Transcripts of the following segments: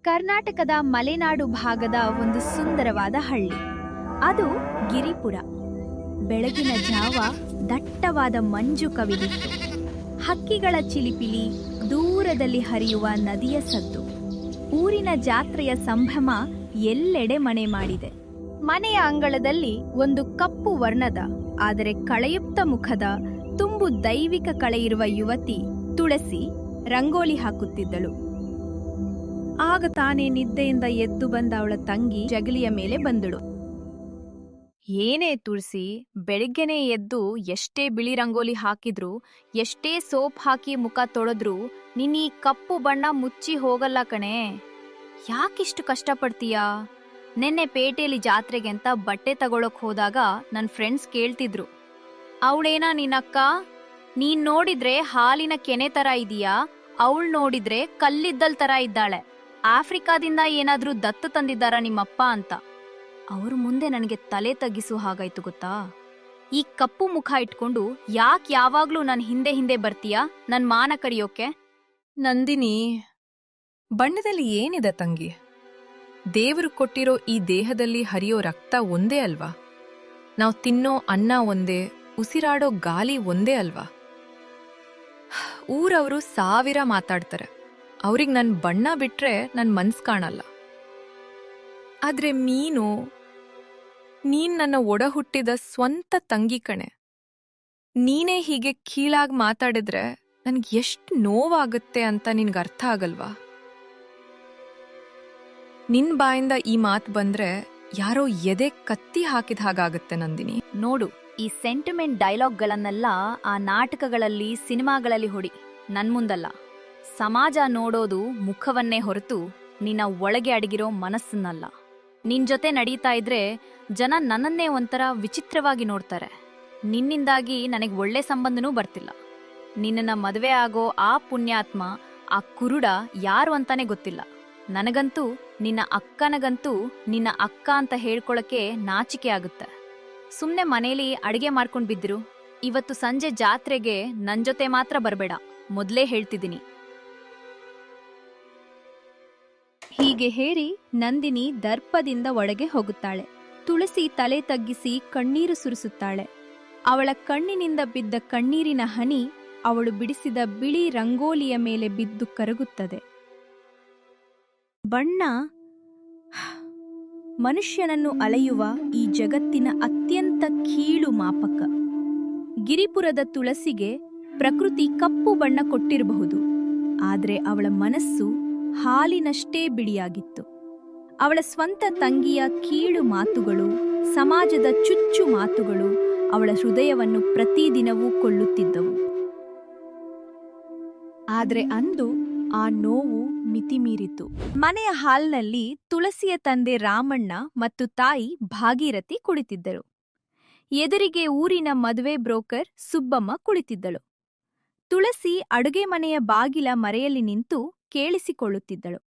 ಕರ್ನಾಟಕದ ಮಲೆನಾಡು ಭಾಗದ ಒಂದು ಸುಂದರವಾದ ಹಳ್ಳಿ. ಅದು ಗಿರಿಪುರ. ಬೆಳಗಿನ ಜಾವ ದಟ್ಟವಾದ ಮಂಜು ಕವಿದಿತ್ತು. ಹಕ್ಕಿಗಳ ಚಿಲಿಪಿಲಿ, ದೂರದಲ್ಲಿ ಹರಿಯುವ ನದಿಯ ಸದ್ದು. ಊರಿನ ಜಾತ್ರೆಯ ಸಂಭ್ರಮ ಎಲ್ಲೆಡೆ ಮನೆ ಮಾಡಿದೆ. ಮನೆಯ ಅಂಗಳದಲ್ಲಿ ಒಂದು ಕಪ್ಪು ವರ್ಣದ ಆದರೆ ಕಳೆಯುಕ್ತ ಮುಖದ, ತುಂಬು ದೈವಿಕ ಕಳೆಯಿರುವ ಯುವತಿ ತುಳಸಿ ರಂಗೋಲಿ ಹಾಕುತ್ತಿದ್ದಳು. ಆಗ ತಾನೇ ನಿದ್ದೆಯಿಂದ ಎದ್ದು ಬಂದ ಅವಳ ತಂಗಿ ಜಗಲಿಯ ಮೇಲೆ ಬಂದಳು. ಏನೇ ತುಳಸಿ, ಬೆಳಿಗ್ಗೆನೇ ಎದ್ದು ಎಷ್ಟೇ ಬಿಳಿ ರಂಗೋಲಿ ಹಾಕಿದ್ರು, ಎಷ್ಟೇ ಸೋಪ್ ಹಾಕಿ ಮುಖ ತೊಳೆದ್ರೂ ನೀನ್ ಈ ಕಪ್ಪು ಬಣ್ಣ ಮುಚ್ಚಿ ಹೋಗಲ್ಲ ಕಣೆ. ಯಾಕಿಷ್ಟು ಕಷ್ಟಪಡ್ತೀಯಾ? ನೆನ್ನೆ ಪೇಟೆಯಲ್ಲಿ ಜಾತ್ರೆಗೆ ಅಂತ ಬಟ್ಟೆ ತಗೊಳಕ್ ಹೋದಾಗ ನನ್ ಫ್ರೆಂಡ್ಸ್ ಕೇಳ್ತಿದ್ರು, ಅವಳೇನಾ ನಿನ್ನಕ್ಕ? ನೀನ್ ನೋಡಿದ್ರೆ ಹಾಲಿನ ಕೆನೆ ತರ ಇದೀಯಾ, ಅವಳು ನೋಡಿದ್ರೆ ಕಲ್ಲಿದ್ದಲ್ ತರ ಇದ್ದಾಳೆ. ಆಫ್ರಿಕಾದಿಂದ ಏನಾದ್ರೂ ದತ್ತು ತಂದಿದ್ದಾರಾ ನಿಮ್ಮಪ್ಪ ಅಂತ. ಅವ್ರ ಮುಂದೆ ನನಗೆ ತಲೆ ತಗ್ಗಿಸು ಹಾಗಾಯ್ತು ಗೊತ್ತಾ. ಈ ಕಪ್ಪು ಮುಖ ಇಟ್ಕೊಂಡು ಯಾಕೆ ಯಾವಾಗ್ಲೂ ನನ್ ಹಿಂದೆ ಹಿಂದೆ ಬರ್ತೀಯಾ, ನನ್ ಮಾನ ಕಡಿಯೋಕೆ? ನಂದಿನಿ, ಬಣ್ಣದಲ್ಲಿ ಏನಿದೆ ತಂಗಿ? ದೇವರು ಕೊಟ್ಟಿರೋ ಈ ದೇಹದಲ್ಲಿ ಹರಿಯೋ ರಕ್ತ ಒಂದೇ ಅಲ್ವಾ? ನಾವು ತಿನ್ನೋ ಅನ್ನ ಒಂದೇ, ಉಸಿರಾಡೋ ಗಾಳಿ ಒಂದೇ ಅಲ್ವಾ? ಊರವರು ಸಾವಿರ ಮಾತಾಡ್ತಾರೆ, ಅವ್ರಿಗೆ ನನ್ ಬಣ್ಣ ಬಿಟ್ರೆ ನನ್ ಮನ್ಸ್ ಕಾಣಲ್ಲ. ಆದ್ರೆ ನೀನ್ ನನ್ನ ಒಡ ಹುಟ್ಟಿದ ಸ್ವಂತ ತಂಗಿ ಕಣೆ. ನೀನೇ ಹೀಗೆ ಕೀಳಾಗಿ ಮಾತಾಡಿದ್ರೆ ನನ್ಗೆ ಎಷ್ಟು ನೋವಾಗುತ್ತೆ ಅಂತ ನಿನ್ಗೆ ಅರ್ಥ ಆಗಲ್ವಾ? ನಿನ್ ಬಾಯಿಂದ ಈ ಮಾತು ಬಂದ್ರೆ ಯಾರೋ ಎದೆ ಕತ್ತಿ ಹಾಕಿದ ಹಾಗಾಗುತ್ತೆ ನಂದಿನಿ. ನೋಡು, ಈ ಸೆಂಟಿಮೆಂಟ್ ಡೈಲಾಗ್ಗಳನ್ನೆಲ್ಲ ಆ ನಾಟಕಗಳಲ್ಲಿ, ಸಿನಿಮಾಗಳಲ್ಲಿ ಹೊಡಿ, ನನ್ ಮುಂದಲ್ಲ. ಸಮಾಜ ನೋಡೋದು ಮುಖವನ್ನೇ ಹೊರತು ನಿನ್ನ ಒಳಗೆ ಅಡಗಿರೋ ಮನಸ್ಸನ್ನಲ್ಲ. ನಿನ್ ಜೊತೆ ನಡೀತಾ ಇದ್ರೆ ಜನ ನನ್ನನ್ನೇ ಒಂಥರ ವಿಚಿತ್ರವಾಗಿ ನೋಡ್ತಾರೆ. ನಿನ್ನಿಂದಾಗಿ ನನಗೆ ಒಳ್ಳೆ ಸಂಬಂಧನೂ ಬರ್ತಿಲ್ಲ. ನಿನ್ನನ್ನ ಮದುವೆ ಆಗೋ ಆ ಪುಣ್ಯಾತ್ಮ, ಆ ಕುರುಡ ಯಾರು ಅಂತಾನೆ ಗೊತ್ತಿಲ್ಲ. ನನಗಂತೂ ನಿನ್ನ ಅಕ್ಕ ಅಂತ ಹೇಳ್ಕೊಳಕ್ಕೆ ನಾಚಿಕೆ ಆಗುತ್ತೆ. ಸುಮ್ನೆ ಮನೇಲಿ ಅಡಿಗೆ ಮಾಡ್ಕೊಂಡ್ ಬಿದ್ದಿರು. ಇವತ್ತು ಸಂಜೆ ಜಾತ್ರೆಗೆ ನನ್ ಜೊತೆ ಮಾತ್ರ ಬರಬೇಡ, ಮೊದ್ಲೇ ಹೇಳ್ತಿದ್ದೀನಿ. ಹೀಗೆ ಹೇರಿ ನಂದಿನಿ ದರ್ಪದಿಂದ ಒಳಗೆ ಹೋಗುತ್ತಾಳೆ. ತುಳಸಿ ತಲೆ ತಗ್ಗಿಸಿ ಕಣ್ಣೀರು ಸುರಿಸುತ್ತಾಳೆ. ಅವಳ ಕಣ್ಣಿನಿಂದ ಬಿದ್ದ ಕಣ್ಣೀರಿನ ಹನಿ ಅವಳು ಬಿಡಿಸಿದ ಬಿಳಿ ರಂಗೋಲಿಯ ಮೇಲೆ ಬಿದ್ದು ಕರಗುತ್ತದೆ. ಬಣ್ಣ ಮನುಷ್ಯನನ್ನು ಅಳೆಯುವ ಈ ಜಗತ್ತಿನ ಅತ್ಯಂತ ಕೀಳು ಮಾಪಕ. ಗಿರಿಪುರದ ತುಳಸಿಗೆ ಪ್ರಕೃತಿ ಕಪ್ಪು ಬಣ್ಣ ಕೊಟ್ಟಿರಬಹುದು, ಆದ್ರೆ ಅವಳ ಮನಸ್ಸು ಹಾಲಿನಷ್ಟೇ ಬಿಳಿಯಾಗಿತ್ತು. ಅವಳ ಸ್ವಂತ ತಂಗಿಯ ಕೀಳು ಮಾತುಗಳು, ಸಮಾಜದ ಚುಚ್ಚು ಮಾತುಗಳು ಅವಳ ಹೃದಯವನ್ನು ಪ್ರತಿದಿನವೂ ಕೊಲ್ಲುತ್ತಿದ್ದವು. ಆದ್ರೆ ಅಂದು ಆ ನೋವು ಮಿತಿಮೀರಿತು. ಮನೆಯ ಹಾಲ್ನಲ್ಲಿ ತುಳಸಿಯ ತಂದೆ ರಾಮಣ್ಣ ಮತ್ತು ತಾಯಿ ಭಾಗೀರಥಿ ಕುಳಿತಿದ್ದರು. ಎದುರಿಗೆ ಊರಿನ ಮದುವೆ ಬ್ರೋಕರ್ ಸುಬ್ಬಮ್ಮ ಕುಳಿತಿದ್ದಳು. ತುಳಸಿ ಅಡುಗೆ ಮನೆಯ ಬಾಗಿಲ ಮರೆಯಲ್ಲಿ ನಿಂತು ಕೇಳಿಸಿಕೊಳ್ಳುತ್ತಿದ್ದಳು.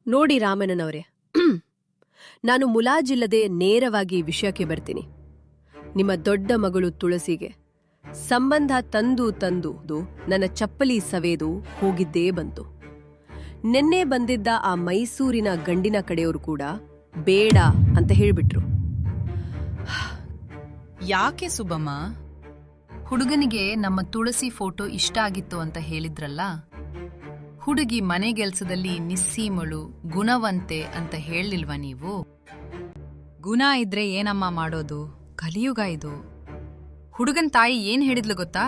ನೋಡಿ ರಾಮಣ್ಣನವರೇ, ನಾನು ಮುಲಾಜಿಲ್ಲದೆ ನೇರವಾಗಿ ವಿಷಯಕ್ಕೆ ಬರ್ತೀನಿ. ನಿಮ್ಮ ದೊಡ್ಡ ಮಗಳು ತುಳಸಿಗೆ ಸಂಬಂಧ ತಂದು ನನ್ನ ಚಪ್ಪಲಿ ಸವೇದು ಹೋಗಿದ್ದೇ ಬಂತು. ನೆನ್ನೆ ಬಂದಿದ್ದ ಆ ಮೈಸೂರಿನ ಗಂಡಿನ ಕಡೆಯವರು ಕೂಡ ಬೇಡ ಅಂತ ಹೇಳ್ಬಿಟ್ರು. ಯಾಕೆ ಸುಬ್ಬಮ್ಮ? ಹುಡುಗನಿಗೆ ನಮ್ಮ ತುಳಸಿ ಫೋಟೋ ಇಷ್ಟ ಆಗಿತ್ತು ಅಂತ ಹೇಳಿದ್ರಲ್ಲ. ಹುಡುಗಿ ಮನೆಗೆಲ್ಸದಲ್ಲಿ ನಿಸ್ಸೀಮಳು, ಗುಣವಂತೆ ಅಂತ ಹೇಳಿಲ್ವಾ ನೀವು? ಗುಣ ಇದ್ರೆ ಏನಮ್ಮ ಮಾಡೋದು? ಕಲಿಯುಗ ಇದು. ಹುಡುಗನ್ ತಾಯಿ ಏನ್ ಹೇಳಿದ್ಲು ಗೊತ್ತಾ?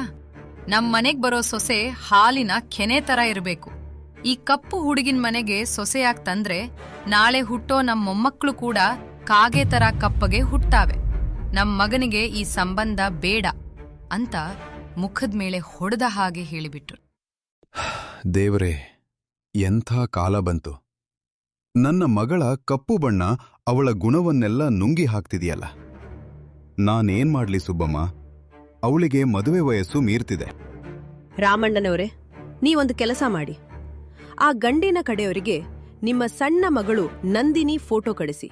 ನಮ್ ಮನೆಗ್ ಬರೋ ಸೊಸೆ ಹಾಲಿನ ಕೆನೆ ತರ ಇರಬೇಕು. ಈ ಕಪ್ಪು ಹುಡುಗಿನ ಮನೆಗೆ ಸೊಸೆಯಾಗ್ ತಂದ್ರೆ ನಾಳೆ ಹುಟ್ಟೋ ನಮ್ ಮೊಮ್ಮಕ್ಕಳು ಕೂಡ ಕಾಗೆ ತರ ಕಪ್ಪಗೆ ಹುಟ್ಟಾವೆ. ನಮ್ ಮಗನಿಗೆ ಈ ಸಂಬಂಧ ಬೇಡ ಅಂತ ಮುಖದ ಮೇಲೆ ಹೊಡೆದ ಹಾಗೆ ಹೇಳಿಬಿಟ್ರು. ದೇವರೇ, ಎಂಥ ಕಾಲ ಬಂತು. ನನ್ನ ಮಗಳ ಕಪ್ಪು ಬಣ್ಣ ಅವಳ ಗುಣವನ್ನೆಲ್ಲ ನುಂಗಿ ಹಾಕ್ತಿದೆಯಲ್ಲ. ನಾನೇನ್ ಮಾಡ್ಲಿ ಸುಬ್ಬಮ್ಮ? ಅವಳಿಗೆ ಮದುವೆ ವಯಸ್ಸು ಮೀರ್ತಿದೆ. ರಾಮಣ್ಣನವರೇ, ನೀವೊಂದು ಕೆಲಸ ಮಾಡಿ. ಆ ಗಂಡಿನ ಕಡೆಯವರಿಗೆ ನಿಮ್ಮ ಸಣ್ಣ ಮಗಳು ನಂದಿನಿ ಫೋಟೋ ಕಳಿಸಿ.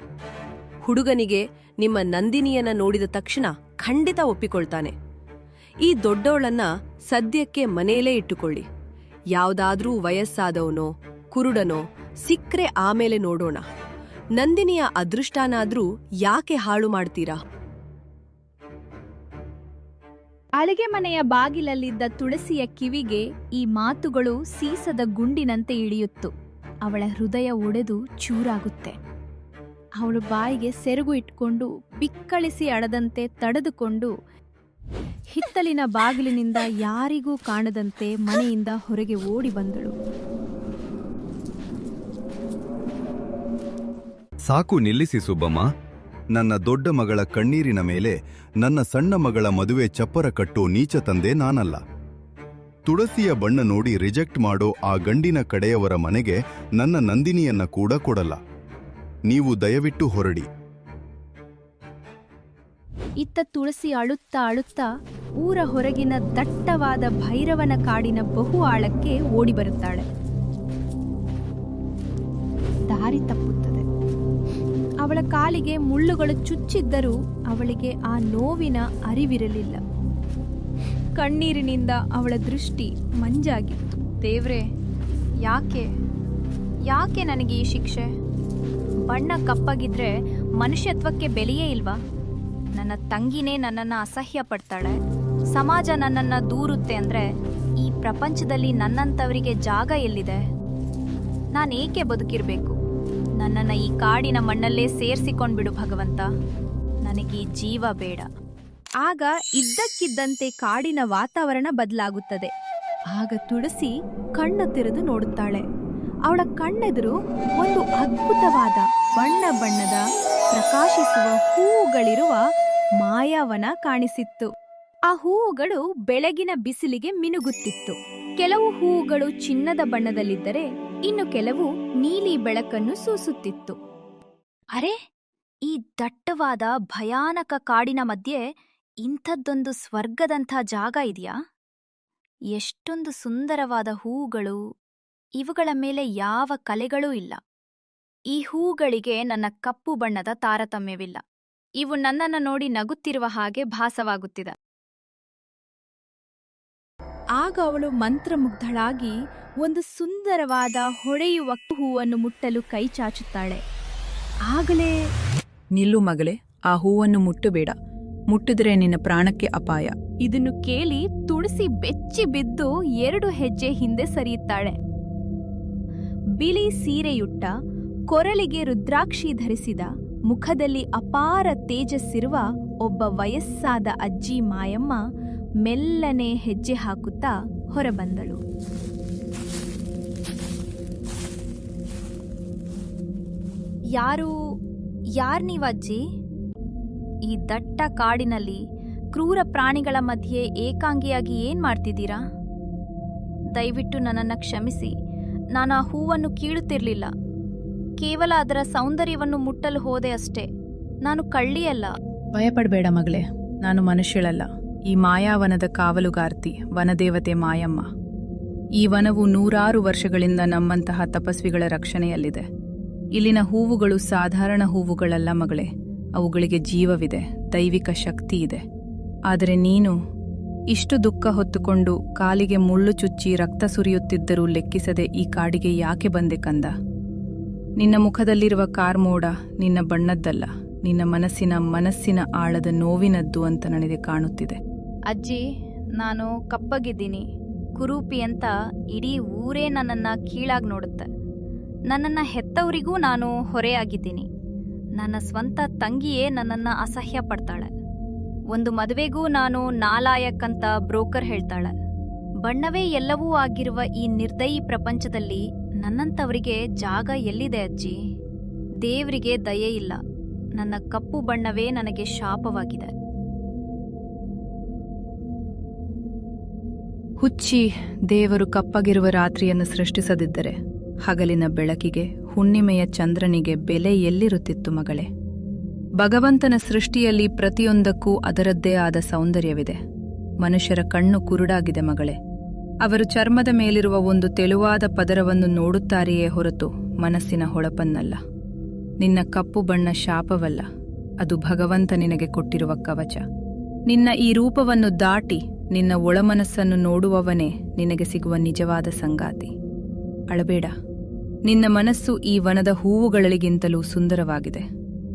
ಹುಡುಗನಿಗೆ ನಿಮ್ಮ ನಂದಿನಿಯನ್ನ ನೋಡಿದ ತಕ್ಷಣ ಖಂಡಿತ ಒಪ್ಪಿಕೊಳ್ತಾನೆ. ಈ ದೊಡ್ಡವಳನ್ನ ಸದ್ಯಕ್ಕೆ ಮನೆಯಲ್ಲೇ ಇಟ್ಟುಕೊಳ್ಳಿ. ಯಾವುದಾದ್ರೂ ವಯಸ್ಸಾದವನೋ, ಕುರುಡನೋ ಸಿಕ್ರೆ ಆಮೇಲೆ ನೋಡೋಣ. ನಂದಿನಿಯ ಅದೃಷ್ಟನಾದ್ರೂ ಯಾಕೆ ಹಾಳು ಮಾಡ್ತೀರಾ? ಅಳಿಗೆ ಮನೆಯ ಬಾಗಿಲಲ್ಲಿದ್ದ ತುಳಸಿಯ ಕಿವಿಗೆ ಈ ಮಾತುಗಳು ಸೀಸದ ಗುಂಡಿನಂತೆ ಇಳಿಯುತ್ತು. ಅವಳ ಹೃದಯ ಒಡೆದು ಚೂರಾಗುತ್ತೆ. ಅವಳು ಬಾಯಿಗೆ ಸೆರಗು ಇಟ್ಕೊಂಡು ಬಿಕ್ಕಳಿಸಿ ಅಡದಂತೆ ತಡೆದುಕೊಂಡು ಹಿತ್ತಲಿನ ಬಾಗಿಲಿನಿಂದ ಯಾರಿಗೂ ಕಾಣದಂತೆ ಮನೆಯಿಂದ ಹೊರಗೆ ಓಡಿ ಬಂದಳು. ಸಾಕು ನಿಲ್ಲಿಸಿ ಸುಬ್ಬಮ್ಮ. ನನ್ನ ದೊಡ್ಡ ಮಗಳ ಕಣ್ಣೀರಿನ ಮೇಲೆ ನನ್ನ ಸಣ್ಣ ಮಗಳ ಮದುವೆ ಚಪ್ಪರ ಕಟ್ಟೋ ನೀಚ ತಂದೆ ನಾನಲ್ಲ. ತುಳಸಿಯ ಬಣ್ಣ ನೋಡಿ ರಿಜೆಕ್ಟ್ ಮಾಡೋ ಆ ಗಂಡಿನ ಕಡೆಯವರ ಮನೆಗೆ ನನ್ನ ನಂದಿನಿಯನ್ನ ಕೂಡ ಕೊಡಲ್ಲ. ನೀವು ದಯವಿಟ್ಟು ಹೊರಡಿ. ಇತ್ತ ತುಳಸಿ ಅಳುತ್ತಾ ಅಳುತ್ತಾ ಊರ ಹೊರಗಿನ ದಟ್ಟವಾದ ಭೈರವನ ಕಾಡಿನ ಬಹು ಆಳಕ್ಕೆ ಓಡಿ ಬರುತ್ತಾಳೆ. ದಾರಿ ತಪ್ಪುತ್ತದೆ. ಅವಳ ಕಾಲಿಗೆ ಮುಳ್ಳುಗಳು ಚುಚ್ಚಿದ್ದರೂ ಅವಳಿಗೆ ಆ ನೋವಿನ ಅರಿವಿರಲಿಲ್ಲ. ಕಣ್ಣೀರಿನಿಂದ ಅವಳ ದೃಷ್ಟಿ ಮಂಜಾಗಿತ್ತು. ದೇವ್ರೇ, ಯಾಕೆ ನನಗೆ ಈ ಶಿಕ್ಷೆ? ಬಣ್ಣ ಕಪ್ಪಗಿದ್ರೆ ಮನುಷ್ಯತ್ವಕ್ಕೆ ಬೆಲೆಯೇ ಇಲ್ವಾ? ನನ್ನ ತಂಗಿನೇ ನನ್ನನ್ನು ಅಸಹ್ಯ ಪಡ್ತಾಳೆ. ಸಮಾಜ ನನ್ನನ್ನು ದೂರುತ್ತೆ ಅಂದರೆ ಈ ಪ್ರಪಂಚದಲ್ಲಿ ನನ್ನಂಥವರಿಗೆ ಜಾಗ ಎಲ್ಲಿದೆ? ನಾನೇಕೆ ಬದುಕಿರಬೇಕು? ನನ್ನನ್ನು ಈ ಕಾಡಿನ ಮಣ್ಣಲ್ಲೇ ಸೇರಿಸಿಕೊಂಡ್ಬಿಡು ಭಗವಂತ. ನನಗೆ ಈ ಜೀವ ಬೇಡ. ಆಗ ಇದ್ದಕ್ಕಿದ್ದಂತೆ ಕಾಡಿನ ವಾತಾವರಣ ಬದಲಾಗುತ್ತದೆ. ಆಗ ತುಳಸಿ ಕಣ್ಣು ತೆರೆದು ನೋಡುತ್ತಾಳೆ. ಅವಳ ಕಣ್ಣೆದುರು ಒಂದು ಅದ್ಭುತವಾದ ಬಣ್ಣ ಬಣ್ಣದ ಪ್ರಕಾಶಿಸುವ ಹೂವುಗಳಿರುವ ಮಾಯಾವನ ಕಾಣಿಸಿತ್ತು. ಆ ಹೂವುಗಳು ಬೆಳಗಿನ ಬಿಸಿಲಿಗೆ ಮಿನುಗುತ್ತಿತ್ತು. ಕೆಲವು ಹೂವುಗಳು ಚಿನ್ನದ ಬಣ್ಣದಲ್ಲಿದ್ದರೆ ಇನ್ನು ಕೆಲವು ನೀಲಿ ಬೆಳಕನ್ನು ಸೂಸುತ್ತಿತ್ತು. ಅರೆ, ಈ ದಟ್ಟವಾದ ಭಯಾನಕ ಕಾಡಿನ ಮಧ್ಯೆ ಇಂಥದ್ದೊಂದು ಸ್ವರ್ಗದಂಥ ಜಾಗ ಇದೆಯಾ? ಎಷ್ಟೊಂದು ಸುಂದರವಾದ ಹೂವುಗಳು. ಇವುಗಳ ಮೇಲೆ ಯಾವ ಕಲೆಗಳೂ ಇಲ್ಲ. ಈ ಹೂಗಳಿಗೆ ನನ್ನ ಕಪ್ಪು ಬಣ್ಣದ ತಾರತಮ್ಯವಿಲ್ಲ. ಇವು ನನ್ನನ್ನು ನೋಡಿ ನಗುತ್ತಿರುವ ಹಾಗೆ ಭಾಸವಾಗುತ್ತಿದೆ. ಆಗ ಅವಳು ಮಂತ್ರಮುಗ್ಧಳಾಗಿ ಒಂದು ಸುಂದರವಾದ ಹೊಳೆಯುವ ಹೂವನ್ನು ಮುಟ್ಟಲು ಕೈ ಚಾಚುತ್ತಾಳೆ. ಆಗಲೇ ನಿಲ್ಲು ಮಗಳೇ, ಆ ಹೂವನ್ನು ಮುಟ್ಟಬೇಡ. ಮುಟ್ಟಿದ್ರೆ ನಿನ್ನ ಪ್ರಾಣಕ್ಕೆ ಅಪಾಯ. ಇದನ್ನು ಕೇಳಿ ತುಳಸಿ ಬೆಚ್ಚಿ ಬಿದ್ದು 2 ಹೆಜ್ಜೆ ಹಿಂದೆ ಸರಿಯುತ್ತಾಳೆ. ಬಿಳಿ ಸೀರೆಯುಟ್ಟ, ಕೊರಳಿಗೆ ರುದ್ರಾಕ್ಷಿ ಧರಿಸಿದ, ಮುಖದಲ್ಲಿ ಅಪಾರ ತೇಜಸ್ಸಿರುವ ಒಬ್ಬ ವಯಸ್ಸಾದ ಅಜ್ಜಿ ಮಾಯಮ್ಮ ಮೆಲ್ಲನೆ ಹೆಜ್ಜೆ ಹಾಕುತ್ತಾ ಹೊರಬಂದಳು. ಯಾರ್ ನೀವಜ್ಜಿ? ಈ ದಟ್ಟ ಕಾಡಿನಲ್ಲಿ ಕ್ರೂರ ಪ್ರಾಣಿಗಳ ಮಧ್ಯೆ ಏಕಾಂಗಿಯಾಗಿ ಏನ್ ಮಾಡ್ತಿದ್ದೀರಾ? ದಯವಿಟ್ಟು ನನ್ನನ್ನು ಕ್ಷಮಿಸಿ. ನಾನು ಆ ಹೂವನ್ನು ಕೀಳುತ್ತಿರಲಿಲ್ಲ. ಕೇವಲ ಅದರ ಸೌಂದರ್ಯವನ್ನು ಮುಟ್ಟಲು ಹೋದೆ ಅಷ್ಟೇ. ನಾನು ಕಳ್ಳಿಯಲ್ಲ. ಭಯಪಡಬೇಡ ಮಗಳೇ, ನಾನು ಮನುಷ್ಯಳಲ್ಲ. ಈ ಮಾಯಾವನದ ಕಾವಲುಗಾರ್ತಿ ವನದೇವತೆ ಮಾಯಮ್ಮ. ಈ ವನವು 100 ವರ್ಷಗಳಿಂದ ನಮ್ಮಂತಹ ತಪಸ್ವಿಗಳ ರಕ್ಷಣೆಯಲ್ಲಿದೆ. ಇಲ್ಲಿನ ಹೂವುಗಳು ಸಾಧಾರಣ ಹೂವುಗಳಲ್ಲ ಮಗಳೇ. ಅವುಗಳಿಗೆ ಜೀವವಿದೆ, ದೈವಿಕ ಶಕ್ತಿ ಇದೆ. ಆದರೆ ನೀನು ಇಷ್ಟು ದುಃಖ ಹೊತ್ತುಕೊಂಡು ಕಾಲಿಗೆ ಮುಳ್ಳು ಚುಚ್ಚಿ ರಕ್ತ ಸುರಿಯುತ್ತಿದ್ದರೂ ಲೆಕ್ಕಿಸದೆ ಈ ಕಾಡಿಗೆ ಯಾಕೆ ಬಂದೆ ಕಂದ? ನಿನ್ನ ಮುಖದಲ್ಲಿರುವ ಕಾರ್ಮೋಡ ನಿನ್ನ ಬಣ್ಣದ್ದಲ್ಲ, ನಿನ್ನ ಮನಸ್ಸಿನ ಆಳದ ನೋವಿನದ್ದು ಅಂತ ನನಗೆ ಕಾಣುತ್ತಿದೆ. ಅಜ್ಜಿ, ನಾನು ಕಪ್ಪಗಿದ್ದೀನಿ, ಕುರೂಪಿ ಅಂತ ಇಡೀ ಊರೇ ನನ್ನನ್ನು ಕೀಳಾಗಿ ನೋಡುತ್ತೆ. ನನ್ನನ್ನು ಹೆತ್ತವರಿಗೂ ನಾನು ಹೊರೆಯಾಗಿದ್ದೀನಿ. ನನ್ನ ಸ್ವಂತ ತಂಗಿಯೇ ನನ್ನನ್ನು ಅಸಹ್ಯ ಪಡ್ತಾಳೆ. ಒಂದು ಮದುವೆಗೂ ನಾನು ನಾಲಾಯಕ್ ಅಂತ ಬ್ರೋಕರ್ ಹೇಳ್ತಾಳೆ. ಬಣ್ಣವೇ ಎಲ್ಲವೂ ಆಗಿರುವ ಈ ನಿರ್ದಯಿ ಪ್ರಪಂಚದಲ್ಲಿ ನನ್ನಂಥವರಿಗೆ ಜಾಗ ಎಲ್ಲಿದೆ ಅಜ್ಜಿ? ದೇವರಿಗೆ ದಯೆ ಇಲ್ಲ. ನನ್ನ ಕಪ್ಪು ಬಣ್ಣವೇ ನನಗೆ ಶಾಪವಾಗಿದೆ. ಹುಚ್ಚಿ, ದೇವರು ಕಪ್ಪಗಿರುವ ರಾತ್ರಿಯನ್ನು ಸೃಷ್ಟಿಸದಿದ್ದರೆ ಹಗಲಿನ ಬೆಳಕಿಗೆ, ಹುಣ್ಣಿಮೆಯ ಚಂದ್ರನಿಗೆ ಬೆಲೆ ಎಲ್ಲಿರುತ್ತಿತ್ತು ಮಗಳೇ? ಭಗವಂತನ ಸೃಷ್ಟಿಯಲ್ಲಿ ಪ್ರತಿಯೊಂದಕ್ಕೂ ಅದರದ್ದೇ ಆದ ಸೌಂದರ್ಯವಿದೆ. ಮನುಷ್ಯರ ಕಣ್ಣು ಕುರುಡಾಗಿದೆ ಮಗಳೇ. ಅವರು ಚರ್ಮದ ಮೇಲಿರುವ ಒಂದು ತೆಳುವಾದ ಪದರವನ್ನು ನೋಡುತ್ತಾರೆಯೇ ಹೊರತು ಮನಸ್ಸಿನ ಹೊಳಪನ್ನಲ್ಲ. ನಿನ್ನ ಕಪ್ಪು ಬಣ್ಣ ಶಾಪವಲ್ಲ, ಅದು ಭಗವಂತ ನಿನಗೆ ಕೊಟ್ಟಿರುವ ಕವಚ. ನಿನ್ನ ಈ ರೂಪವನ್ನು ದಾಟಿ ನಿನ್ನ ಒಳಮನಸ್ಸನ್ನು ನೋಡುವವನೇ ನಿನಗೆ ಸಿಗುವ ನಿಜವಾದ ಸಂಗಾತಿ. ಅಳಬೇಡ, ನಿನ್ನ ಮನಸ್ಸು ಈ ವನದ ಹೂವುಗಳಿಗಿಂತಲೂ ಸುಂದರವಾಗಿದೆ.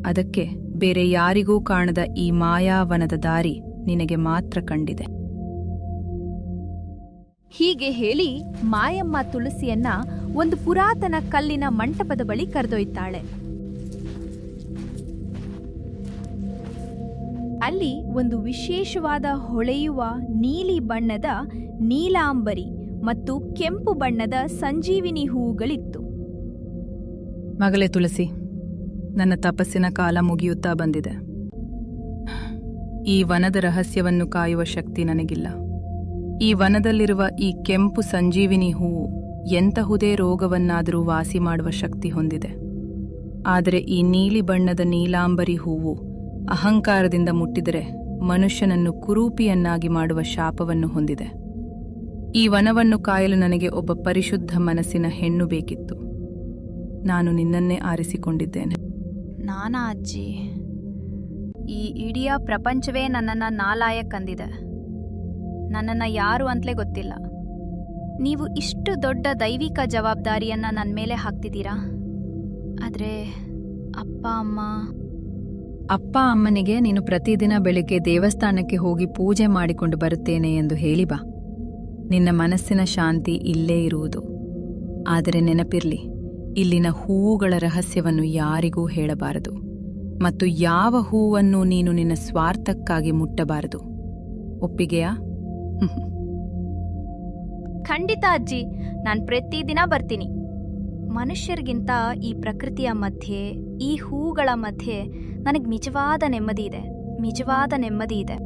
ಅದಕ್ಕೆ ಬೇರೆ ಯಾರಿಗೂ ಕಾಣದ ಈ ಮಾಯಾವನದ ದಾರಿ ನಿನಗೆ ಮಾತ್ರ ಕಂಡಿದೆ. ಹೀಗೆ ಹೇಳಿ ಮಾಯಮ್ಮ ತುಳಸಿಯನ್ನ ಒಂದು ಪುರಾತನ ಕಲ್ಲಿನ ಮಂಟಪದ ಬಳಿ ಕರೆದೊಯ್ತಾಳೆ. ಅಲ್ಲಿ ಒಂದು ವಿಶೇಷವಾದ ಹೊಳೆಯುವ ನೀಲಿ ಬಣ್ಣದ ನೀಲಾಂಬರಿ ಮತ್ತು ಕೆಂಪು ಬಣ್ಣದ ಸಂಜೀವಿನಿ ಹೂವುಗಳಿತ್ತು. ಮಗಳೇ ತುಳಸಿ, ನನ್ನ ತಪಸ್ಸಿನ ಕಾಲ ಮುಗಿಯುತ್ತಾ ಬಂದಿದೆ. ಈ ವನದ ರಹಸ್ಯವನ್ನು ಕಾಯುವ ಶಕ್ತಿ ನನಗಿಲ್ಲ. ಈ ವನದಲ್ಲಿರುವ ಈ ಕೆಂಪು ಸಂಜೀವಿನಿ ಹೂವು ಎಂತಹುದೇ ರೋಗವನ್ನಾದರೂ ವಾಸಿ ಮಾಡುವ ಶಕ್ತಿ ಹೊಂದಿದೆ. ಆದರೆ ಈ ನೀಲಿ ಬಣ್ಣದ ನೀಲಾಂಬರಿ ಹೂವು ಅಹಂಕಾರದಿಂದ ಮುಟ್ಟಿದರೆ ಮನುಷ್ಯನನ್ನು ಕುರೂಪಿಯನ್ನಾಗಿ ಮಾಡುವ ಶಾಪವನ್ನು ಹೊಂದಿದೆ. ಈ ವನವನ್ನು ಕಾಯಲು ನನಗೆ ಒಬ್ಬ ಪರಿಶುದ್ಧ ಮನಸ್ಸಿನ ಹೆಣ್ಣು ಬೇಕಿತ್ತು. ನಾನು ನಿನ್ನನ್ನೇ ಆರಿಸಿಕೊಂಡಿದ್ದೇನೆ. ನಾನಾ ಅಜ್ಜಿ, ಈ ಇಡೀ ಪ್ರಪಂಚವೇ ನನ್ನನ್ನು ನಾಲಾಯಕ್ಕೆಂದಿದೆ. ನನ್ನನ್ನು ಯಾರು ಅಂತಲೇ ಗೊತ್ತಿಲ್ಲ. ನೀವು ಇಷ್ಟು ದೊಡ್ಡ ದೈವಿಕ ಜವಾಬ್ದಾರಿಯನ್ನ ನನ್ನ ಮೇಲೆ ಹಾಕ್ತಿದ್ದೀರಾ. ಆದರೆ ಅಪ್ಪ ಅಮ್ಮನಿಗೆ ನೀನು ಪ್ರತಿದಿನ ಬೆಳಿಗ್ಗೆ ದೇವಸ್ಥಾನಕ್ಕೆ ಹೋಗಿ ಪೂಜೆ ಮಾಡಿಕೊಂಡು ಬರುತ್ತೇನೆ ಎಂದು ಹೇಳಿ ಬಾ. ನಿನ್ನ ಮನಸ್ಸಿನ ಶಾಂತಿ ಇಲ್ಲೇ ಇರುವುದು. ಆದರೆ ನೆನಪಿರ್ಲಿ, ಇಲ್ಲಿನ ಹೂವುಗಳ ರಹಸ್ಯವನ್ನು ಯಾರಿಗೂ ಹೇಳಬಾರದು ಮತ್ತು ಯಾವ ಹೂವನ್ನು ನೀನು ನಿನ್ನ ಸ್ವಾರ್ಥಕ್ಕಾಗಿ ಮುಟ್ಟಬಾರದು. ಒಪ್ಪಿಗೆಯಾ? ಖಂಡಿತ ಅಜ್ಜಿ, ನಾನು ಪ್ರತಿದಿನ ಬರ್ತೀನಿ. ಮನುಷ್ಯರಿಗಿಂತ ಈ ಪ್ರಕೃತಿಯ ಮಧ್ಯೆ, ಈ ಹೂಗಳ ಮಧ್ಯೆ ನನಗೆ ನಿಜವಾದ ನೆಮ್ಮದಿ ಇದೆ.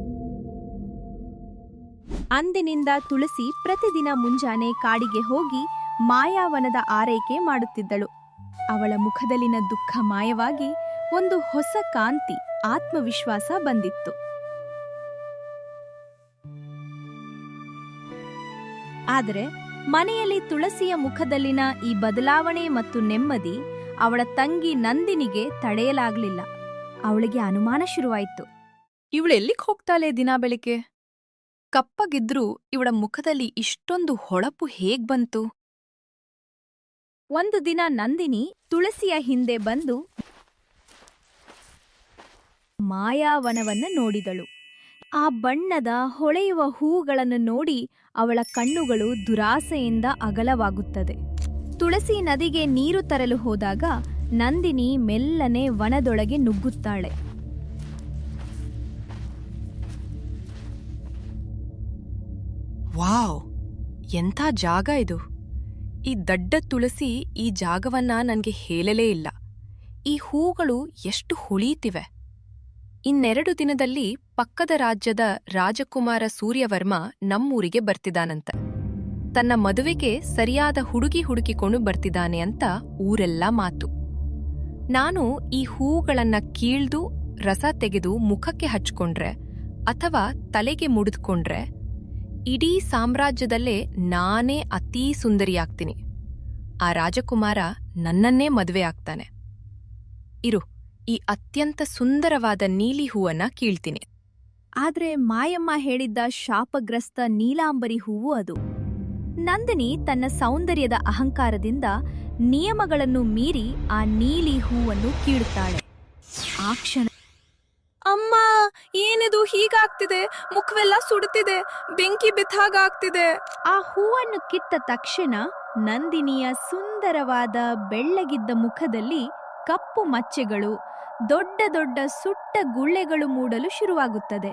ಅಂದಿನಿಂದ ತುಳಸಿ ಪ್ರತಿದಿನ ಮುಂಜಾನೆ ಕಾಡಿಗೆ ಹೋಗಿ ಮಾಯಾವನದ ಆರೈಕೆ ಮಾಡುತ್ತಿದ್ದಳು. ಅವಳ ಮುಖದಲ್ಲಿನ ದುಃಖ ಮಾಯವಾಗಿ ಒಂದು ಹೊಸ ಕಾಂತಿ, ಆತ್ಮವಿಶ್ವಾಸ ಬಂದಿತ್ತು. ಆದರೆ ಮನೆಯಲ್ಲಿ ತುಳಸಿಯ ಮುಖದಲ್ಲಿನ ಈ ಬದಲಾವಣೆ ಮತ್ತು ನೆಮ್ಮದಿ ಅವಳ ತಂಗಿ ನಂದಿನಿಗೆ ತಡೆಯಲಾಗಲಿಲ್ಲ. ಅವಳಿಗೆ ಅನುಮಾನ ಶುರುವಾಯಿತು. ಇವಳೆಲ್ಲಿಗೆ ಹೋಗ್ತಾಳೆ ದಿನ ಬೆಳಿಗ್ಗೆ? ಕಪ್ಪಗಿದ್ರೂ ಇವಳ ಮುಖದಲ್ಲಿ ಇಷ್ಟೊಂದು ಹೊಳಪು ಹೇಗ್ ಬಂತು? ಒಂದು ದಿನ ನಂದಿನಿ ತುಳಸಿಯ ಹಿಂದೆ ಬಂದು ಮಾಯಾವನವನ್ನು ನೋಡಿದಳು. ಆ ಬಣ್ಣದ ಹೊಳೆಯುವ ಹೂಗಳನ್ನು ನೋಡಿ ಅವಳ ಕಣ್ಣುಗಳು ದುರಾಸೆಯಿಂದ ಅಗಲವಾಗುತ್ತದೆ. ತುಳಸಿ ನದಿಗೆ ನೀರು ತರಲು ಹೋದಾಗ ನಂದಿನಿ ಮೆಲ್ಲನೆ ವನದೊಳಗೆ ನುಗ್ಗುತ್ತಾಳೆ. ವಾವ್, ಎಂಥ ಜಾಗ ಇದು! ಈ ದಡ್ಡ ತುಳಸಿ ಈ ಜಾಗವನ್ನ ನನ್ಗೆ ಹೇಳಲೇ ಇಲ್ಲ. ಈ ಹೂಗಳು ಎಷ್ಟು ಹೊಳೀತಿವೆ! 2 ದಿನದಲ್ಲಿ ಪಕ್ಕದ ರಾಜ್ಯದ ರಾಜಕುಮಾರ ಸೂರ್ಯವರ್ಮ ನಮ್ಮೂರಿಗೆ ಬರ್ತಿದ್ದಾನಂತ. ತನ್ನ ಮದುವೆಗೆ ಸರಿಯಾದ ಹುಡುಗಿ ಹುಡುಕಿಕೊಂಡು ಬರ್ತಿದ್ದಾನೆ ಅಂತ ಊರೆಲ್ಲ ಮಾತು. ನಾನು ಈ ಹೂಗಳನ್ನ ಕೀಳ್ದು ರಸ ತೆಗೆದು ಮುಖಕ್ಕೆ ಹಚ್ಕೊಂಡ್ರೆ ಅಥವಾ ತಲೆಗೆ ಮುಡಿದ್ಕೊಂಡ್ರೆ ಇಡೀ ಸಾಮ್ರಾಜ್ಯದಲ್ಲೇ ನಾನೇ ಅತೀ ಸುಂದರಿಯಾಗ್ತೀನಿ. ಆ ರಾಜಕುಮಾರ ನನ್ನನ್ನೇ ಮದುವೆ ಆಗ್ತಾನೆ. ಇರು, ಈ ಅತ್ಯಂತ ಸುಂದರವಾದ ನೀಲಿ ಹೂವನ್ನ ಕೀಳ್ತೀನಿ. ಆದ್ರೆ ಮಾಯಮ್ಮ ಹೇಳಿದ್ದ ಶಾಪಗ್ರಸ್ತ ನೀಲಾಂಬರಿ ಹೂವು ಅದು. ನಂದಿನಿ ತನ್ನ ಸೌಂದರ್ಯದ ಅಹಂಕಾರದಿಂದ ನಿಯಮಗಳನ್ನು ಮೀರಿ ಆ ನೀಲಿ ಹೂವನ್ನು ಕೀಳುತ್ತಾಳೆ. ಆ ಕ್ಷಣ, ಅಮ್ಮ, ಏನಿದು ಹೀಗಾಗ್ತಿದೆ? ಮುಖವೆಲ್ಲ ಸುಡುತ್ತಿದೆ, ಬೆಂಕಿ ಬಿದ್ದಾಗ್ತಿದೆ. ಆ ಹೂವನ್ನು ಕಿತ್ತ ತಕ್ಷಣ ನಂದಿನಿಯ ಸುಂದರವಾದ ಬೆಳ್ಳಗಿದ್ದ ಮುಖದಲ್ಲಿ ಕಪ್ಪು ಮಚ್ಚೆಗಳು, ದೊಡ್ಡ ದೊಡ್ಡ ಸುಟ್ಟ ಗುಳ್ಳೆಗಳು ಮೂಡಲು ಶುರುವಾಗುತ್ತದೆ.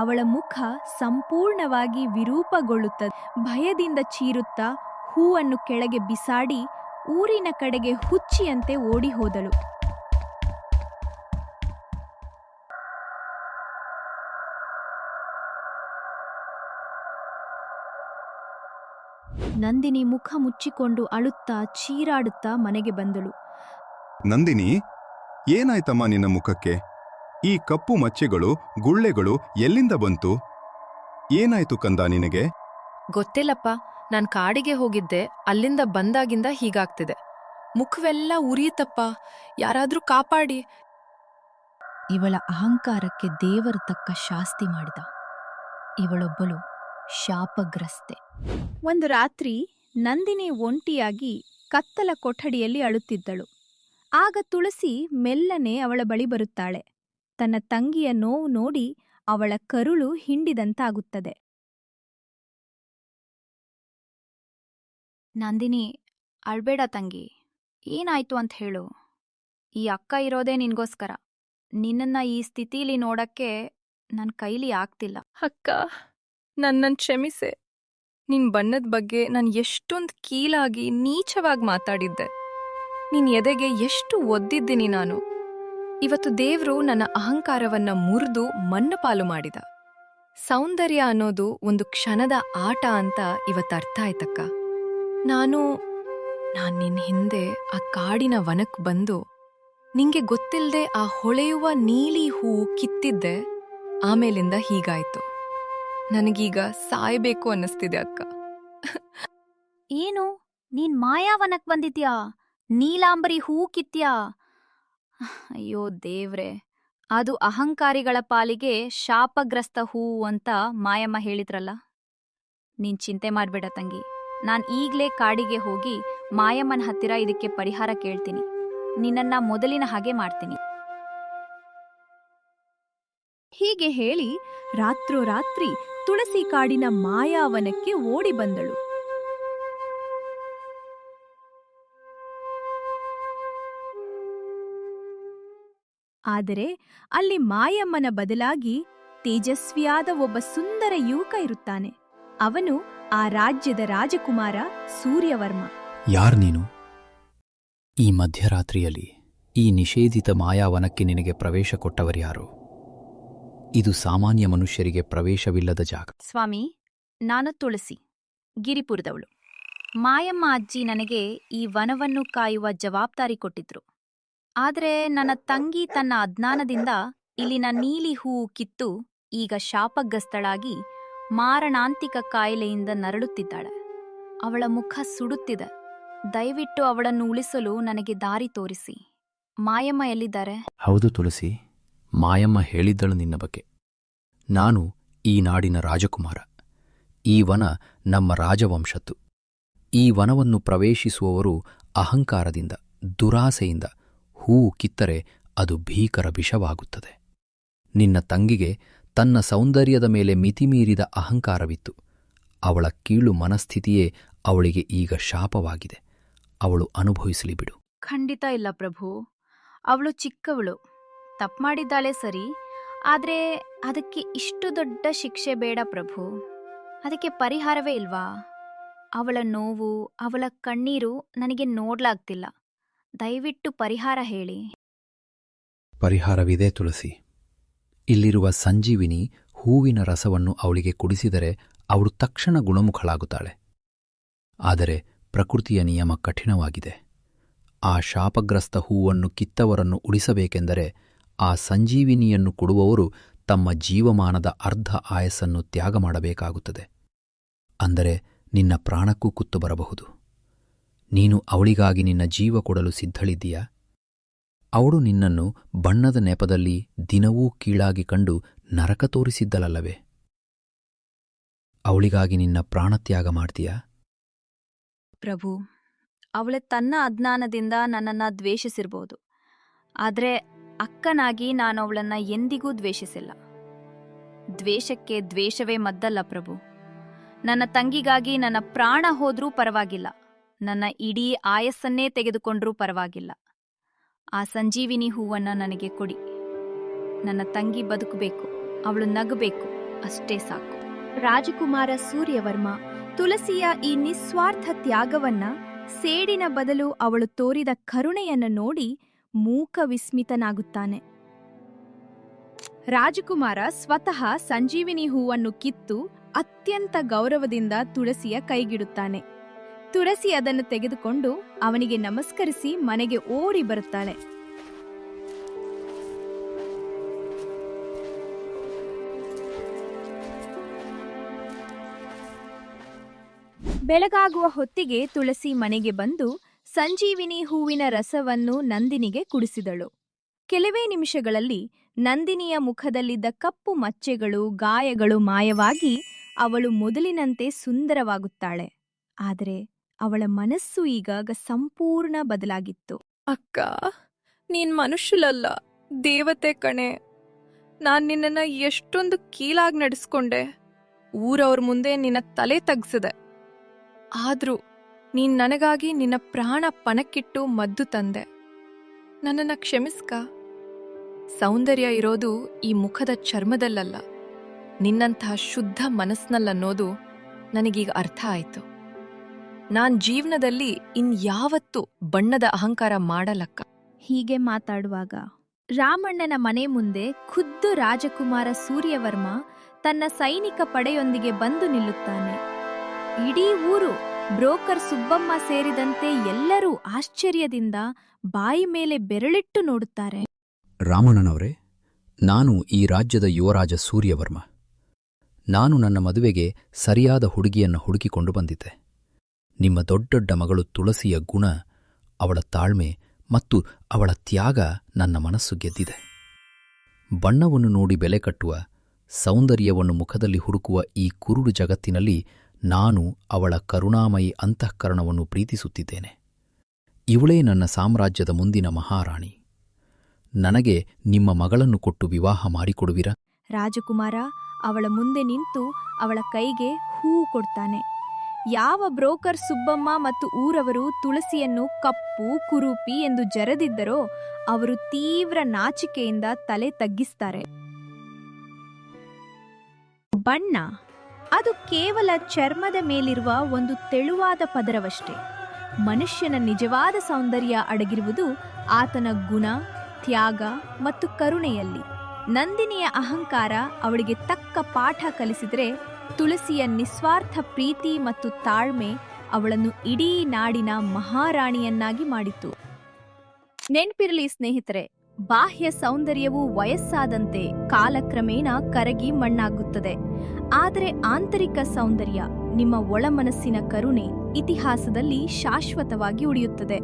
ಅವಳ ಮುಖ ಸಂಪೂರ್ಣವಾಗಿ ವಿರೂಪಗೊಳ್ಳುತ್ತದೆ. ಭಯದಿಂದ ಚೀರುತ್ತಾ ಹೂವನ್ನು ಕೆಳಗೆ ಬಿಸಾಡಿ ಊರಿನ ಕಡೆಗೆ ಹುಚ್ಚಿಯಂತೆ ಓಡಿ ಹೋದಳು. ನಂದಿನಿ ಮುಖ ಮುಚ್ಚಿಕೊಂಡು ಅಳುತ್ತಾ ಚೀರಾಡುತ್ತಾ ಮನೆಗೆ ಬಂದಳು. ನಂದಿನಿ, ಏನಾಯ್ತಮ್ಮ ನಿನ್ನ ಮುಖಕ್ಕೆ? ಈ ಕಪ್ಪು ಮಚ್ಚೆಗಳು, ಗುಳ್ಳೆಗಳು ಎಲ್ಲಿಂದ ಬಂತು? ಏನಾಯ್ತು ಕಂದ ನಿನಗೆ? ಗೊತ್ತಿಲ್ಲಪ್ಪ, ನಾನ್ ಕಾಡಿಗೆ ಹೋಗಿದ್ದೆ, ಅಲ್ಲಿಂದ ಬಂದಾಗಿಂದ ಹೀಗಾಗ್ತಿದೆ. ಮುಖವೆಲ್ಲ ಉರಿಯುತ್ತಪ್ಪ, ಯಾರಾದ್ರೂ ಕಾಪಾಡಿ. ಇವಳ ಅಹಂಕಾರಕ್ಕೆ ದೇವರು ತಕ್ಕ ಶಾಸ್ತಿ ಮಾಡಿದ. ಇವಳೊಬ್ಬಳು ಶಾಪಗ್ರಸ್ತೆ. ಒಂದು ರಾತ್ರಿ ನಂದಿನಿ ಒಂಟಿಯಾಗಿ ಕತ್ತಲ ಕೊಠಡಿಯಲ್ಲಿ ಅಳುತ್ತಿದ್ದಳು. ಆಗ ತುಳಸಿ ಮೆಲ್ಲನೆ ಅವಳ ಬಳಿ ಬರುತ್ತಾಳೆ. ತನ್ನ ತಂಗಿಯ ನೋವು ನೋಡಿ ಅವಳ ಕರುಳು ಹಿಂಡಿದಂತಾಗುತ್ತದೆ. ನಂದಿನಿ, ಅಳ್ಬೇಡ ತಂಗಿ. ಏನಾಯ್ತು ಅಂತ ಹೇಳು. ಈ ಅಕ್ಕ ಇರೋದೇ ನಿನ್ಗೋಸ್ಕರ. ನಿನ್ನನ್ನ ಈ ಸ್ಥಿತಿಲಿ ನೋಡಕ್ಕೆ ನನ್ನ ಕೈಲಿ ಆಗ್ತಿಲ್ಲ. ಅಕ್ಕ, ನನ್ನನ್ನು ಕ್ಷಮಿಸೆ. ನಿನ್ ಬಣ್ಣದ ಬಗ್ಗೆ ನಾನು ಎಷ್ಟೊಂದು ಕೀಲಾಗಿ ನೀಚವಾಗಿ ಮಾತಾಡಿದ್ದೆ. ನಿನ್ ಎದೆಗೆ ಎಷ್ಟು ಒದ್ದಿದ್ದೀನಿ ನಾನು. ಇವತ್ತು ದೇವ್ರು ನನ್ನ ಅಹಂಕಾರವನ್ನ ಮುರಿದು ಮಣ್ಣುಪಾಲು ಮಾಡಿದ. ಸೌಂದರ್ಯ ಅನ್ನೋದು ಒಂದು ಕ್ಷಣದ ಆಟ ಅಂತ ಇವತ್ತು ಅರ್ಥ ಆಯ್ತಕ್ಕ. ನಾನು ನಿನ್ ಹಿಂದೆ ಆ ಕಾಡಿನ ವನಕ್ ಬಂದು ನಿಂಗೆ ಗೊತ್ತಿಲ್ಲದೆ ಆ ಹೊಳೆಯುವ ನೀಲಿ ಹೂ ಕಿತ್ತಿದ್ದೆ. ಆಮೇಲಿಂದ ಹೀಗಾಯ್ತು. ನನಗೀಗ ಸಾಯ್ಬೇಕು ಅನ್ನಿಸ್ತಿದೆ ಅಕ್ಕ. ಏನು, ನೀನ್ ಮಾಯಾವನಕ್ ಬಂದಿದ್ಯಾ? ನೀಲಾಂಬರಿ ಹೂ ಕಿತ್ಯಾ? ಅಯ್ಯೋ ದೇವ್ರೆ, ಅದು ಅಹಂಕಾರಿಗಳ ಪಾಲಿಗೆ ಶಾಪಗ್ರಸ್ತ ಹೂ ಅಂತ ಮಾಯಮ್ಮ ಹೇಳಿದ್ರಲ್ಲ. ನೀನ್ ಚಿಂತೆ ಮಾಡ್ಬೇಡ ತಂಗಿ. ನಾನ್ ಈಗ್ಲೇ ಕಾಡಿಗೆ ಹೋಗಿ ಮಾಯಮ್ಮನ ಹತ್ತಿರ ಇದಕ್ಕೆ ಪರಿಹಾರ ಕೇಳ್ತೀನಿ. ನಿನ್ನನ್ನ ಮೊದಲಿನ ಹಾಗೆ ಮಾಡ್ತೀನಿ. ಹೀಗೆ ಹೇಳಿ ರಾತ್ರೋರಾತ್ರಿ ತುಳಸಿ ಕಾಡಿನ ಮಾಯಾವನಕ್ಕೆ ಓಡಿ ಬಂದಳು. ಆದರೆ ಅಲ್ಲಿ ಮಾಯಮ್ಮನ ಬದಲಾಗಿ ತೇಜಸ್ವಿಯಾದ ಒಬ್ಬ ಸುಂದರ ಯುವಕ ಇರುತ್ತಾನೆ. ಅವನು ಆ ರಾಜ್ಯದ ರಾಜಕುಮಾರ ಸೂರ್ಯವರ್ಮ. ಯಾರ್ ನೀನು? ಈ ಮಧ್ಯರಾತ್ರಿಯಲ್ಲಿ ಈ ನಿಷೇಧಿತ ಮಾಯಾವನಕ್ಕೆ ನಿನಗೆ ಪ್ರವೇಶ ಕೊಟ್ಟವರ್ಯಾರು? ಇದು ಸಾಮಾನ್ಯ ಮನುಷ್ಯರಿಗೆ ಪ್ರವೇಶವಿಲ್ಲದ ಜಾಗ. ಸ್ವಾಮಿ, ನಾನು ತುಳಸಿ, ಗಿರಿಪುರದವಳು. ಮಾಯಮ್ಮ ಅಜ್ಜಿ ನನಗೆ ಈ ವನವನ್ನು ಕಾಯುವ ಜವಾಬ್ದಾರಿ ಕೊಟ್ಟಿದ್ರು. ಆದರೆ ನನ್ನ ತಂಗಿ ತನ್ನ ಅಜ್ಞಾನದಿಂದ ಇಲ್ಲಿನ ನೀಲಿ ಹೂವು ಕಿತ್ತು ಈಗ ಶಾಪಗ್ರಸ್ತಳಾಗಿ ಮಾರಣಾಂತಿಕ ಕಾಯಿಲೆಯಿಂದ ನರಳುತ್ತಿದ್ದಾಳೆ. ಅವಳ ಮುಖ ಸುಡುತ್ತಿದೆ. ದಯವಿಟ್ಟು ಅವಳನ್ನು ಉಳಿಸಲು ನನಗೆ ದಾರಿ ತೋರಿಸಿ. ಮಾಯಮ್ಮ ಎಲ್ಲಿದ್ದಾರೆ? ಹೌದು ತುಳಸಿ, ಮಾಯಮ್ಮ ಹೇಳಿದ್ದಳು ನಿನ್ನ ಬಗ್ಗೆ. ನಾನು ಈ ನಾಡಿನ ರಾಜಕುಮಾರ. ಈ ವನ ನಮ್ಮ ರಾಜವಂಶದ್ದು. ಈ ವನವನ್ನು ಪ್ರವೇಶಿಸುವವರು ಅಹಂಕಾರದಿಂದ, ದುರಾಸೆಯಿಂದ ಹೂವು ಕಿತ್ತರೆ ಅದು ಭೀಕರ ವಿಷವಾಗುತ್ತದೆ. ನಿನ್ನ ತಂಗಿಗೆ ತನ್ನ ಸೌಂದರ್ಯದ ಮೇಲೆ ಮಿತಿಮೀರಿದ ಅಹಂಕಾರವಿತ್ತು. ಅವಳ ಕೀಳು ಮನಸ್ಥಿತಿಯೇ ಅವಳಿಗೆ ಈಗ ಶಾಪವಾಗಿದೆ. ಅವಳು ಅನುಭವಿಸಲಿ ಬಿಡು. ಖಂಡಿತ ಇಲ್ಲ ಪ್ರಭು. ಅವಳು ಚಿಕ್ಕವಳು, ತಪ್ಮಾಡಿದ್ದಾಳೆ ಸರಿ. ಆದ್ರೆ ಅದಕ್ಕೆ ಇಷ್ಟು ದೊಡ್ಡ ಶಿಕ್ಷೆ ಬೇಡ ಪ್ರಭು. ಅದಕ್ಕೆ ಪರಿಹಾರವೇ ಇಲ್ವಾ? ಅವಳ ನೋವು, ಅವಳ ಕಣ್ಣೀರು ನನಗೆ ನೋಡ್ಲಾಗ್ತಿಲ್ಲ. ದಯವಿಟ್ಟು ಪರಿಹಾರ ಹೇಳಿ. ಪರಿಹಾರವಿದೆ ತುಳಸಿ. ಇಲ್ಲಿರುವ ಸಂಜೀವಿನಿ ಹೂವಿನ ರಸವನ್ನು ಅವಳಿಗೆ ಕುಡಿಸಿದರೆ ಅವಳು ತಕ್ಷಣ ಗುಣಮುಖಳಾಗುತ್ತಾಳೆ. ಆದರೆ ಪ್ರಕೃತಿಯ ನಿಯಮ ಕಠಿಣವಾಗಿದೆ. ಆ ಶಾಪಗ್ರಸ್ತ ಹೂವನ್ನು ಕಿತ್ತವರನ್ನು ಉಳಿಸಬೇಕೆಂದರೆ ಆ ಸಂಜೀವಿನಿಯನ್ನು ಕೊಡುವವರು ತಮ್ಮ ಜೀವಮಾನದ ಅರ್ಧ ಆಯಸ್ಸನ್ನು ತ್ಯಾಗ ಮಾಡಬೇಕಾಗುತ್ತದೆ. ಅಂದರೆ ನಿನ್ನ ಪ್ರಾಣಕ್ಕೂ ಕುತ್ತು ಬರಬಹುದು. ನೀನು ಅವಳಿಗಾಗಿ ನಿನ್ನ ಜೀವ ಕೊಡಲು ಸಿದ್ಧಳಿದ್ದೀಯಾ? ಅವಳು ನಿನ್ನನ್ನು ಬಣ್ಣದ ನೆಪದಲ್ಲಿ ದಿನವೂ ಕೀಳಾಗಿ ಕಂಡು ನರಕ ತೋರಿಸಿದ್ದಳಲ್ಲವೇ? ಅವಳಿಗಾಗಿ ನಿನ್ನ ಪ್ರಾಣತ್ಯಾಗ ಮಾಡ್ತೀಯಾ? ಪ್ರಭು, ಅವಳ ತನ್ನ ಅಜ್ಞಾನದಿಂದ ನನ್ನನ್ನ ದ್ವೇಷಿಸಿರ್ಬೋದು. ಆದ್ರೆ ಅಕ್ಕನಾಗಿ ನಾನು ಅವಳನ್ನ ಎಂದಿಗೂ ದ್ವೇಷಿಸಿಲ್ಲ. ದ್ವೇಷಕ್ಕೆ ದ್ವೇಷವೇ ಮದ್ದಲ್ಲ ಪ್ರಭು. ನನ್ನ ತಂಗಿಗಾಗಿ ನನ್ನ ಪ್ರಾಣ ಹೋದ್ರೂ ಪರವಾಗಿಲ್ಲ. ನನ್ನ ಇಡೀ ಆಯಸ್ಸನ್ನೇ ತೆಗೆದುಕೊಂಡ್ರೂ ಪರವಾಗಿಲ್ಲ. ಆ ಸಂಜೀವಿನಿ ಹೂವನ್ನ ನನಗೆ ಕೊಡಿ. ನನ್ನ ತಂಗಿ ಬದುಕಬೇಕು, ಅವಳು ನಗಬೇಕು, ಅಷ್ಟೇ ಸಾಕು. ರಾಜಕುಮಾರ ಸೂರ್ಯವರ್ಮ ತುಳಸಿಯ ಈ ನಿಸ್ವಾರ್ಥ ತ್ಯಾಗವನ್ನ, ಸೇಡಿನ ಬದಲು ಅವಳು ತೋರಿದ ಕರುಣೆಯನ್ನು ನೋಡಿ ಮೂಕ ವಿಸ್ಮಿತನಾಗುತ್ತಾನೆ. ರಾಜಕುಮಾರ ಸ್ವತಃ ಸಂಜೀವಿನಿ ಹೂವನ್ನು ಕಿತ್ತು ಅತ್ಯಂತ ಗೌರವದಿಂದ ತುಳಸಿಯ ಕೈಗಿಡುತ್ತಾನೆ. ತುಳಸಿ ಅದನ್ನು ತೆಗೆದುಕೊಂಡು ಅವನಿಗೆ ನಮಸ್ಕರಿಸಿ ಮನೆಗೆ ಓಡಿ ಬರುತ್ತಾಳೆ. ಬೆಳಗಾಗುವ ಹೊತ್ತಿಗೆ ತುಳಸಿ ಮನೆಗೆ ಬಂದು ಸಂಜೀವಿನಿ ಹೂವಿನ ರಸವನ್ನು ನಂದಿನಿಗೆ ಕುಡಿಸಿದಳು. ಕೆಲವೇ ನಿಮಿಷಗಳಲ್ಲಿ ನಂದಿನಿಯ ಮುಖದಲ್ಲಿದ್ದ ಕಪ್ಪು ಮಚ್ಚೆಗಳು, ಗಾಯಗಳು ಮಾಯವಾಗಿ ಅವಳು ಮೊದಲಿನಂತೆ ಸುಂದರವಾಗುತ್ತಾಳೆ. ಆದರೆ ಅವಳ ಮನಸ್ಸು ಈಗ ಸಂಪೂರ್ಣ ಬದಲಾಗಿತ್ತು. ಅಕ್ಕ, ನೀನ್ ಮನುಷ್ಯಲಲ್ಲ, ದೇವತೆ ಕಣೆ. ನಾನ್ ನಿನ್ನನ್ನ ಎಷ್ಟೊಂದು ಕೀಳಾಗಿ ನಡೆಸ್ಕೊಂಡೆ. ಊರವ್ರ ಮುಂದೆ ನಿನ್ನ ತಲೆ ತಗ್ಸಿದೆ. ಆದ್ರೂ ನೀನ್ ನನಗಾಗಿ ನಿನ್ನ ಪ್ರಾಣ ಪಣಕ್ಕಿಟ್ಟು ಮದ್ದು ತಂದೆ. ನನ್ನನ್ನ ಕ್ಷಮಿಸ್ಕ. ಸೌಂದರ್ಯ ಇರೋದು ಈ ಮುಖದ ಚರ್ಮದಲ್ಲಲ್ಲ, ನಿನ್ನಂತಹ ಶುದ್ಧ ಮನಸ್ನಲ್ಲನ್ನೋದು ನನಗೀಗ ಅರ್ಥ ಆಯ್ತು. ನಾನ್ ಜೀವನದಲ್ಲಿ ಇನ್ಯಾವತ್ತೂ ಬಣ್ಣದ ಅಹಂಕಾರ ಮಾಡಲಕ್ಕ. ಹೀಗೆ ಮಾತಾಡುವಾಗ ರಾಮಣ್ಣನ ಮನೆ ಮುಂದೆ ಖುದ್ದು ರಾಜಕುಮಾರ ಸೂರ್ಯವರ್ಮ ತನ್ನ ಸೈನಿಕ ಪಡೆಯೊಂದಿಗೆ ಬಂದು ನಿಲ್ಲುತ್ತಾನೆ. ಇಡೀ ಊರು, ಬ್ರೋಕರ್ ಸುಬ್ಬಮ್ಮ ಸೇರಿದಂತೆ ಎಲ್ಲರೂ ಆಶ್ಚರ್ಯದಿಂದ ಬಾಯಿ ಮೇಲೆ ಬೆರಳಿಟ್ಟು ನೋಡುತ್ತಾರೆ. ರಾಮಣ್ಣನವರೇ, ನಾನು ಈ ರಾಜ್ಯದ ಯುವರಾಜ ಸೂರ್ಯವರ್ಮ. ನಾನು ನನ್ನ ಮದುವೆಗೆ ಸರಿಯಾದ ಹುಡುಗಿಯನ್ನು ಹುಡುಕಿಕೊಂಡು ಬಂದಿದ್ದೆ. ನಿಮ್ಮ ದೊಡ್ಡೊಡ್ಡ ಮಗಳು ತುಳಸಿಯ ಗುಣ, ಅವಳ ತಾಳ್ಮೆ ಮತ್ತು ಅವಳ ತ್ಯಾಗ ನನ್ನ ಮನಸ್ಸು ಗೆದ್ದಿದೆ. ಬಣ್ಣವನ್ನು ನೋಡಿ ಬೆಲೆ ಕಟ್ಟುವ, ಸೌಂದರ್ಯವನ್ನು ಮುಖದಲ್ಲಿ ಹುಡುಕುವ ಈ ಕುರುಡು ಜಗತ್ತಿನಲ್ಲಿ ನಾನು ಅವಳ ಕರುಣಾಮಯಿ ಅಂತಃಕರಣವನ್ನು ಪ್ರೀತಿಸುತ್ತಿದ್ದೇನೆ. ಇವಳೇ ನನ್ನ ಸಾಮ್ರಾಜ್ಯದ ಮುಂದಿನ ಮಹಾರಾಣಿ. ನನಗೆ ನಿಮ್ಮ ಮಗಳನ್ನು ಕೊಟ್ಟು ವಿವಾಹ ಮಾಡಿಕೊಡುವಿರಾ? ರಾಜಕುಮಾರ ಅವಳ ಮುಂದೆ ನಿಂತು ಅವಳ ಕೈಗೆ ಹೂ ಕೊಡ್ತಾನೆ. ಯಾವ ಬ್ರೋಕರ್ ಸುಬ್ಬಮ್ಮ ಮತ್ತು ಊರವರು ತುಳಸಿಯನ್ನು ಕಪ್ಪು, ಕುರೂಪಿ ಎಂದು ಜರೆದಿದ್ದರೋ ಅವರು ತೀವ್ರ ನಾಚಿಕೆಯಿಂದ ತಲೆ ತಗ್ಗಿಸ್ತಾರೆ. ಬಣ್ಣ ಅದು ಕೇವಲ ಚರ್ಮದ ಮೇಲಿರುವ ಒಂದು ತೆಳುವಾದ ಪದರವಷ್ಟೇ. ಮನುಷ್ಯನ ನಿಜವಾದ ಸೌಂದರ್ಯ ಅಡಗಿರುವುದು ಆತನ ಗುಣ, ತ್ಯಾಗ ಮತ್ತು ಕರುಣೆಯಲ್ಲಿ. ನಂದಿನಿಯ ಅಹಂಕಾರ ಅವಳಿಗೆ ತಕ್ಕ ಪಾಠ ಕಲಿಸಿದರೆ, ತುಳಸಿಯ ನಿಸ್ವಾರ್ಥ ಪ್ರೀತಿ ಮತ್ತು ತಾಳ್ಮೆ ಅವಳನ್ನು ಇಡೀ ನಾಡಿನ ಮಹಾರಾಣಿಯನ್ನಾಗಿ ಮಾಡಿತು. ನೆನ್ಪಿರಲಿ ಸ್ನೇಹಿತರೆ, ಬಾಹ್ಯ ಸೌಂದರ್ಯವು ವಯಸ್ಸಾದಂತೆ ಕಾಲಕ್ರಮೇಣ ಕರಗಿ ಮಣ್ಣಾಗುತ್ತದೆ. ಆದರೆ ಆಂತರಿಕ ಸೌಂದರ್ಯ, ನಿಮ್ಮ ಒಳಮನಸ್ಸಿನ ಕರುಣೆ ಇತಿಹಾಸದಲ್ಲಿ ಶಾಶ್ವತವಾಗಿ ಉಳಿಯುತ್ತದೆ.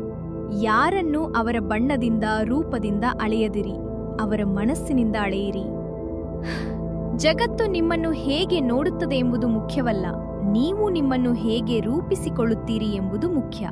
ಯಾರನ್ನೂ ಅವರ ಬಣ್ಣದಿಂದ, ರೂಪದಿಂದ ಅಳೆಯದಿರಿ, ಅವರ ಮನಸ್ಸಿನಿಂದ ಅಳೆಯಿರಿ. ಜಗತ್ತು ನಿಮ್ಮನ್ನು ಹೇಗೆ ನೋಡುತ್ತದೆ ಎಂಬುದು ಮುಖ್ಯವಲ್ಲ, ನೀವು ನಿಮ್ಮನ್ನು ಹೇಗೆ ರೂಪಿಸಿಕೊಳ್ಳುತ್ತೀರಿ ಎಂಬುದು ಮುಖ್ಯ.